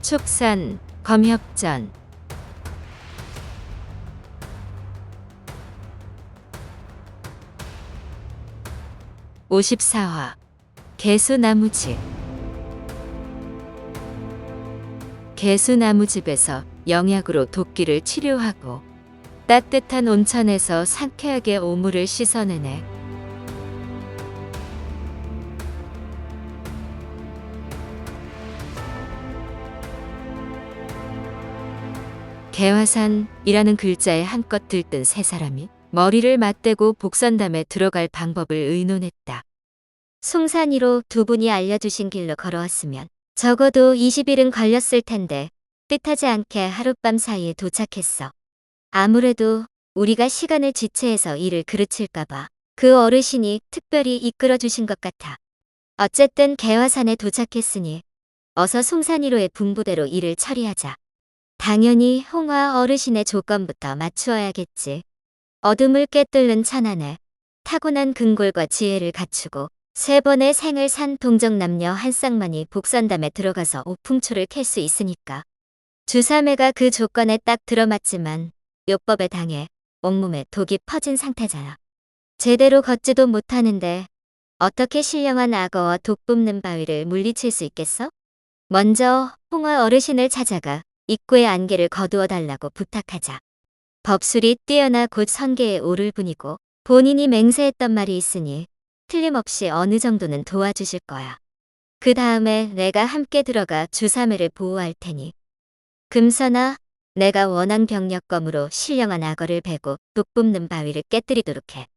축산, 검협전. 54화 개수나무집. 개수나무집에서 영약으로 도끼를 치료하고 따뜻한 온천에서 상쾌하게 오물을 씻어내네. 개화산이라는 글자에 한껏 들뜬 세 사람이 머리를 맞대고 복선담에 들어갈 방법을 의논했다. 숭산이로 두 분이 알려주신 길로 걸어왔으면 적어도 20일은 걸렸을 텐데 뜻하지 않게 하룻밤 사이에 도착했어. 아무래도 우리가 시간을 지체해서 일을 그르칠까봐 그 어르신이 특별히 이끌어주신 것 같아. 어쨌든 개화산에 도착했으니 어서 숭산이로의 분부대로 일을 처리하자. 당연히 홍화 어르신의 조건부터 맞추어야겠지. 어둠을 꿰뚫는 천안에 타고난 근골과 지혜를 갖추고 3번의 생을 산 동정남녀 한 쌍만이 복선담에 들어가서 오풍초를 캘 수 있으니까. 주사매가 그 조건에 딱 들어맞지만 요법에 당해 온몸에 독이 퍼진 상태잖아. 제대로 걷지도 못하는데 어떻게 신령한 악어와 독 뿜는 바위를 물리칠 수 있겠어? 먼저 홍화 어르신을 찾아가 입구의 안개를 거두어 달라고 부탁하자. 법술이 뛰어나 곧 선계에 오를 분이고 본인이 맹세했던 말이 있으니 틀림없이 어느 정도는 도와주실 거야. 그 다음에 내가 함께 들어가 주사매를 보호할 테니. 금선아, 내가 원앙병력검으로 신령한 악어를 베고 독 뿜는 바위를 깨뜨리도록 해.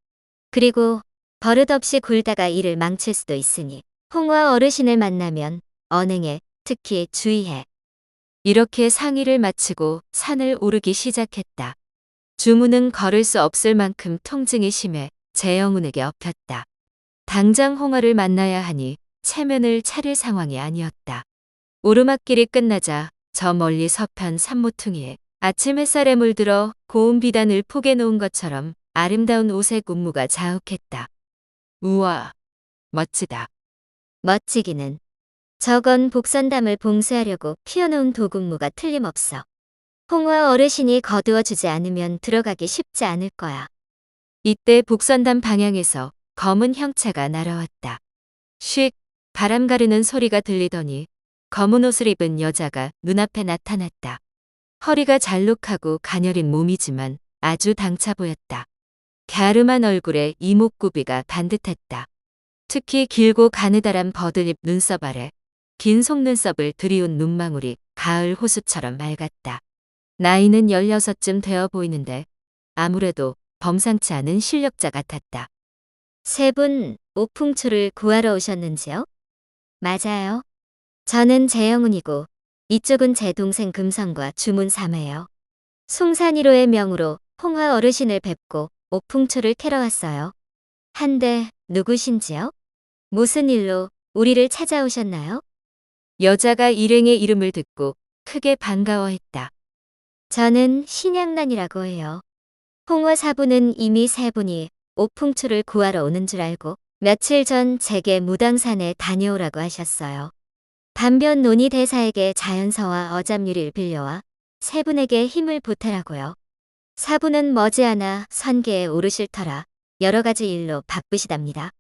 그리고 버릇없이 굴다가 일을 망칠 수도 있으니 홍화 어르신을 만나면 언행에 특히 주의해. 이렇게 상의를 마치고 산을 오르기 시작했다. 주문은 걸을 수 없을 만큼 통증이 심해 재영운에게 엎였다. 당장 홍화를 만나야 하니 체면을 차릴 상황이 아니었다. 오르막길이 끝나자 저 멀리 서편 산모퉁이에 아침 햇살에 물들어 고운 비단을 포개 놓은 것처럼 아름다운 옷의 군무가 자욱했다. 우와, 멋지다. 멋지기는. 저건 복선담을 봉쇄하려고 피워놓은 도군무가 틀림없어. 홍화 어르신이 거두어주지 않으면 들어가기 쉽지 않을 거야. 이때 복선담 방향에서 검은 형차가 날아왔다. 쉭, 바람 가르는 소리가 들리더니 검은 옷을 입은 여자가 눈앞에 나타났다. 허리가 잘록하고 가녀린 몸이지만 아주 당차 보였다. 갸름한 얼굴에 이목구비가 반듯했다. 특히 길고 가느다란 버들잎 눈썹 아래 긴 속눈썹을 들이운 눈망울이 가을 호수처럼 맑았다. 나이는 16쯤 되어 보이는데 아무래도 범상치 않은 실력자 같았다. 3분 오풍초를 구하러 오셨는지요? 맞아요. 저는 재영운이고 이쪽은 제 동생 금선과 주문 삼아요. 숭산이로의 명으로 홍화 어르신을 뵙고 오풍초를 캐러 왔어요. 한데 누구신지요? 무슨 일로 우리를 찾아오셨나요? 여자가 일행의 이름을 듣고 크게 반가워했다. 저는 신양란이라고 해요. 홍화 사부는 이미 3분이 오풍초를 구하러 오는 줄 알고 며칠 전 제게 무당산에 다녀오라고 하셨어요. 반변 논의 대사에게 자연서와 어잡유리를 빌려와 3분에게 힘을 보태라고요. 사부는 머지않아 선계에 오르실 터라 여러 가지 일로 바쁘시답니다.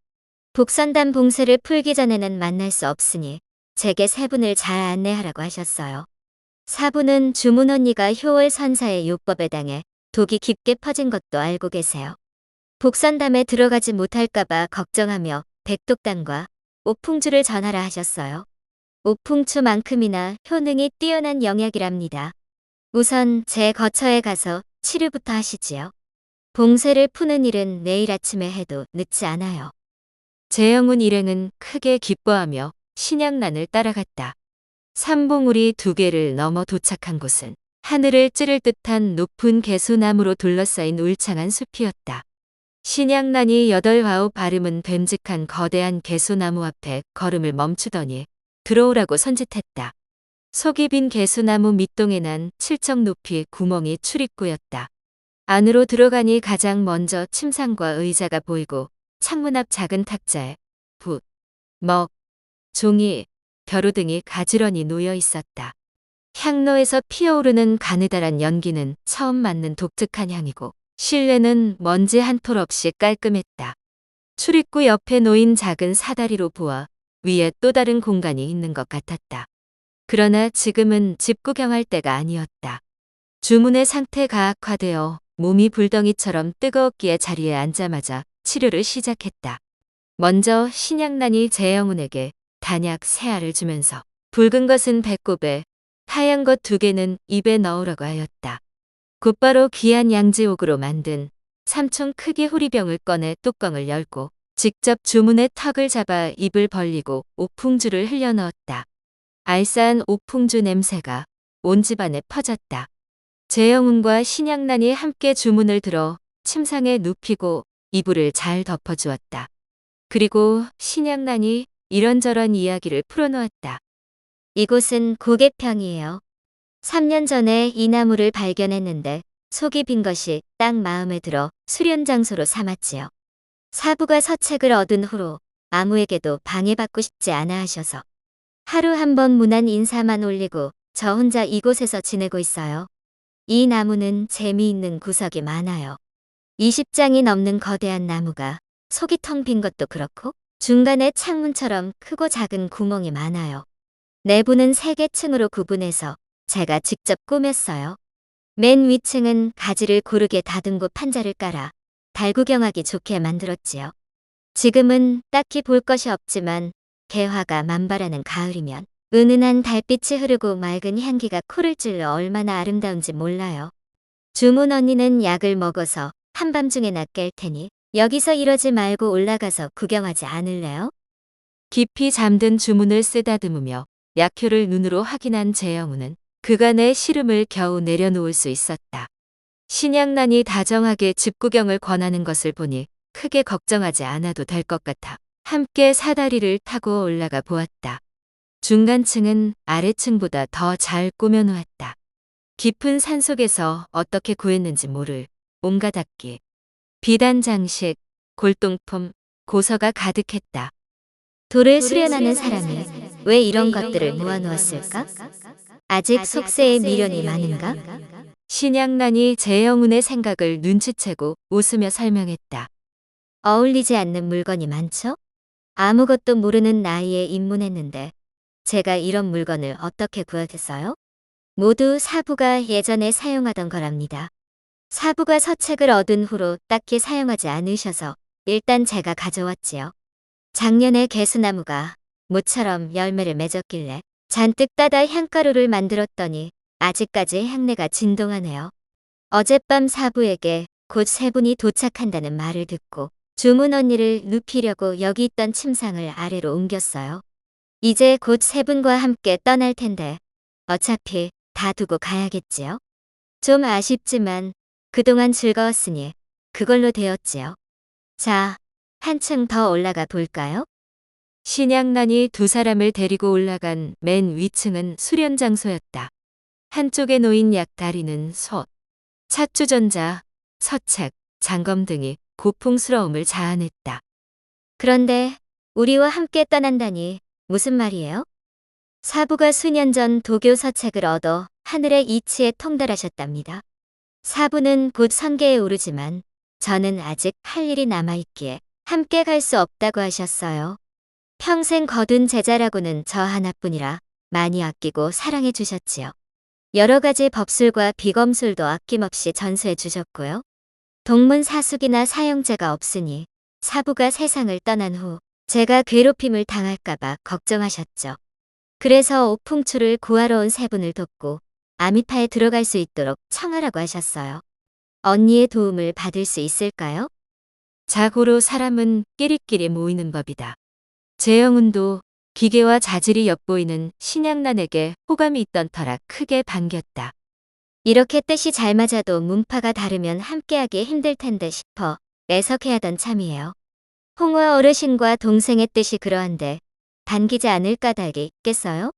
복선담 봉쇄를 풀기 전에는 만날 수 없으니 제게 3분을 잘 안내하라고 하셨어요. 사부는 주문 언니가 효월 선사의 요법에 당해 독이 깊게 퍼진 것도 알고 계세요. 복선담에 들어가지 못할까봐 걱정하며 백독단과 오풍주를 전하라 하셨어요. 오풍추만큼이나 효능이 뛰어난 영약이랍니다. 우선 제 거처에 가서 치료부터 하시지요. 봉쇄를 푸는 일은 내일 아침에 해도 늦지 않아요. 재영운 일행은 크게 기뻐하며 신양란을 따라갔다. 삼봉우리 2개를 넘어 도착한 곳은 하늘을 찌를 듯한 높은 개수나무로 둘러싸인 울창한 숲이었다. 신양란이 8-9 발음은 됨직한 거대한 개수나무 앞에 걸음을 멈추더니 들어오라고 선짓했다. 속이 빈 개수나무 밑동에 난 7척 높이의 구멍이 출입구였다. 안으로 들어가니 가장 먼저 침상과 의자가 보이고 창문 앞 작은 탁자에 붓, 먹, 종이, 벼루 등이 가지런히 놓여 있었다. 향로에서 피어오르는 가느다란 연기는 처음 맡는 독특한 향이고 실내는 먼지 한 톨 없이 깔끔했다. 출입구 옆에 놓인 작은 사다리로 보아 위에 또 다른 공간이 있는 것 같았다. 그러나 지금은 집 구경할 때가 아니었다. 주문의 상태가 악화되어 몸이 불덩이처럼 뜨거웠기에 자리에 앉자마자 치료를 시작했다. 먼저 신양난이 재영훈에게 단약 3알을 주면서 붉은 것은 배꼽에, 하얀 것 2개는 입에 넣으라고 하였다. 곧바로 귀한 양지옥으로 만든 삼촌 크기 호리병을 꺼내 뚜껑을 열고 직접 주문의 턱을 잡아 입을 벌리고 오풍주를 흘려 넣었다. 알싸한 오풍주 냄새가 온 집안에 퍼졌다. 재영훈과 신양난이 함께 주문을 들어 침상에 눕히고 이불을 잘 덮어주었다. 그리고 신양난이 이런저런 이야기를 풀어놓았다. 이곳은 고개평이에요. 3년 전에 이 나무를 발견했는데 속이 빈 것이 딱 마음에 들어 수련 장소로 삼았지요. 사부가 서책을 얻은 후로 아무에게도 방해받고 싶지 않아 하셔서 하루 한 번 무난 인사만 올리고 저 혼자 이곳에서 지내고 있어요. 이 나무는 재미있는 구석이 많아요. 20장이 넘는 거대한 나무가 속이 텅 빈 것도 그렇고 중간에 창문처럼 크고 작은 구멍이 많아요. 내부는 3개 층으로 구분해서 제가 직접 꾸몄어요. 맨 위층은 가지를 고르게 다듬고 판자를 깔아 달 구경하기 좋게 만들었지요. 지금은 딱히 볼 것이 없지만 개화가 만발하는 가을이면 은은한 달빛이 흐르고 맑은 향기가 코를 찔러 얼마나 아름다운지 몰라요. 주문 언니는 약을 먹어서 한밤중에나 깰 테니 여기서 이러지 말고 올라가서 구경하지 않을래요? 깊이 잠든 주문을 쓰다듬으며 약효를 눈으로 확인한 재영훈은 그간의 시름을 겨우 내려놓을 수 있었다. 신양난이 다정하게 집 구경을 권하는 것을 보니 크게 걱정하지 않아도 될 것 같아 함께 사다리를 타고 올라가 보았다. 중간층은 아래층보다 더 잘 꾸며놓았다. 깊은 산속에서 어떻게 구했는지 모를 온갖 악기, 비단 장식, 골동품, 고서가 가득했다. 돌을 수련하는 사람이 왜 이런 것들을 모아놓았을까? 아직 속세에 미련이 많은가? 신양난이 재영훈의 생각을 눈치채고 웃으며 설명했다. 어울리지 않는 물건이 많죠? 아무것도 모르는 나이에 입문했는데 제가 이런 물건을 어떻게 구하겠어요? 모두 사부가 예전에 사용하던 거랍니다. 사부가 서책을 얻은 후로 딱히 사용하지 않으셔서 일단 제가 가져왔지요. 작년에 개수나무가 모처럼 열매를 맺었길래 잔뜩 따다 향가루를 만들었더니 아직까지 향내가 진동하네요. 어젯밤 사부에게 곧 3분이 도착한다는 말을 듣고 주문 언니를 눕히려고 여기 있던 침상을 아래로 옮겼어요. 이제 곧 3분과 함께 떠날 텐데 어차피 다 두고 가야겠지요. 좀 아쉽지만 그동안 즐거웠으니 그걸로 되었지요. 자, 한층 더 올라가 볼까요? 신양난이 2사람을 데리고 올라간 맨 위층은 수련 장소였다. 한쪽에 놓인 약다리는 솥, 찻주전자, 서책, 장검 등이 고풍스러움을 자아냈다. 그런데 우리와 함께 떠난다니 무슨 말이에요? 사부가 수년 전 도교 서책을 얻어 하늘의 이치에 통달하셨답니다. 사부는 곧 성계에 오르지만 저는 아직 할 일이 남아있기에 함께 갈 수 없다고 하셨어요. 평생 거둔 제자라고는 저 하나뿐이라 많이 아끼고 사랑해 주셨지요. 여러 가지 법술과 비검술도 아낌없이 전수해 주셨고요. 동문사숙이나 사형제가 없으니 사부가 세상을 떠난 후 제가 괴롭힘을 당할까봐 걱정하셨죠. 그래서 오풍추를 구하러 온 3분을 돕고 아미파에 들어갈 수 있도록 청하라고 하셨어요. 언니의 도움을 받을 수 있을까요? 자고로 사람은 끼리끼리 모이는 법이다. 재영훈도 기계와 자질이 엿보이는 신양난에게 호감이 있던 터라 크게 반겼다. 이렇게 뜻이 잘 맞아도 문파가 다르면 함께하기 힘들 텐데 싶어 애석해하던 참이에요. 홍호 어르신과 동생의 뜻이 그러한데 반기지 않을 까닭이 있겠어요?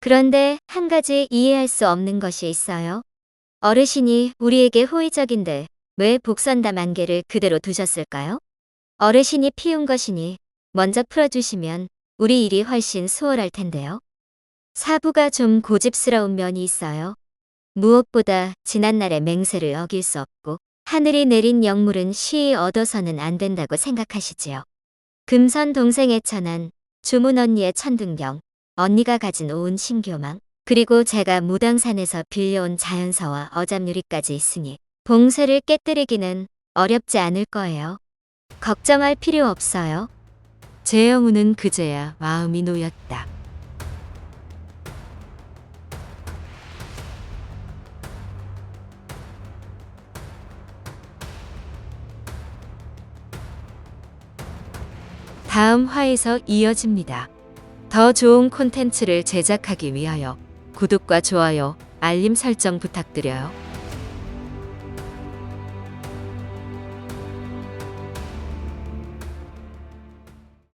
그런데 한 가지 이해할 수 없는 것이 있어요. 어르신이 우리에게 호의적인데 왜 복선담 안개를 그대로 두셨을까요? 어르신이 피운 것이니 먼저 풀어주시면 우리 일이 훨씬 수월할 텐데요. 사부가 좀 고집스러운 면이 있어요. 무엇보다 지난날의 맹세를 어길 수 없고 하늘이 내린 영물은 쉬이 얻어서는 안 된다고 생각하시지요. 금선 동생의 천안, 주문 언니의 천둥경, 언니가 가진 온 신교망, 그리고 제가 무당산에서 빌려온 자연서와 어잡유리까지 있으니 봉쇄를 깨뜨리기는 어렵지 않을 거예요. 걱정할 필요 없어요. 재영우는 그제야 마음이 놓였다. 다음 화에서 이어집니다. 더 좋은 콘텐츠를 제작하기 위하여 구독과 좋아요, 알림 설정 부탁드려요.